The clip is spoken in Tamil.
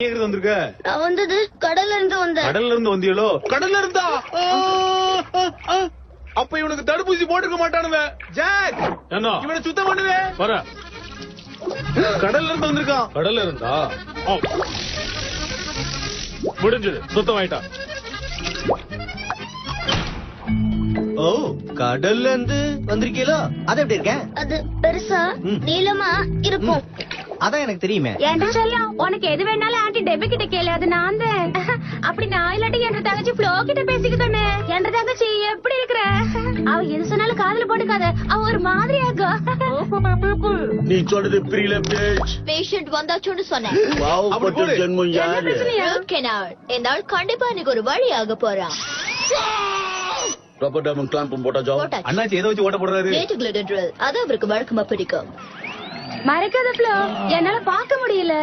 எங்க வந்திருக்க? நான் வந்தது கடல்ல இருந்து வந்தேன். கடல்ல இருந்து வந்தியலோ? கடல்ல இருந்தா அப்ப இவனுக்கு தடுப்பூசி போட்டுக்க மாட்டானுவ. ஜாக் என்ன இவனை சுத்தம் பண்ணுவே. வர கடல்ல இருந்து வந்திருக்கான். கடல்ல இருந்தா முடிஞ்சது, சுத்தம் ஆயிட்டா. ஓ, கடல்ல இருந்து வந்திருக்கீங்களோ? அது எப்படி இருக்க? அது பெருசா நீளமா இருக்கும். அதான் எனக்கு தெரியுமே. ஏன்டா செல்லம், உனக்கு எது வேணாலும் ஆண்டி டெபி கிட்ட கேளு, அது நான் தான். அப்படி நான் இல்லாட்டி என்ற தங்கச்சி ஃப்ளோ கிட்ட பேசிக்கிட்டோன்னு. என்ற தங்கச்சி எப்படி இருக்கிற? அவ எது சொன்னாலும் காதுல போட்டுக்காத, அவ ஒரு மாதிரி ஆகும். நீ சொல்றது புரியல பேஷ். பேஷண்ட் வந்தாச்சுன்னு சொன்னேன். பாவப்பட்ட ஜென்மம் யாரு? இந்த ஆள் கண்டிப்பா எனக்கு ஒரு வழி ஆக போறான். ரப்பர் டாமன் கிளாம்பும் போட்டாச்சோ? போட்டாச்சு. அண்ணாச்சி ஏதோ வச்சு ஓட்ட போடுறாரு. நேட்டு கிளிட்டர் drill. அது அவருக்கு வழக்கமா பிடிக்கும். மறக்காத ஃப்ளோ, என்னால பார்க்க முடியல.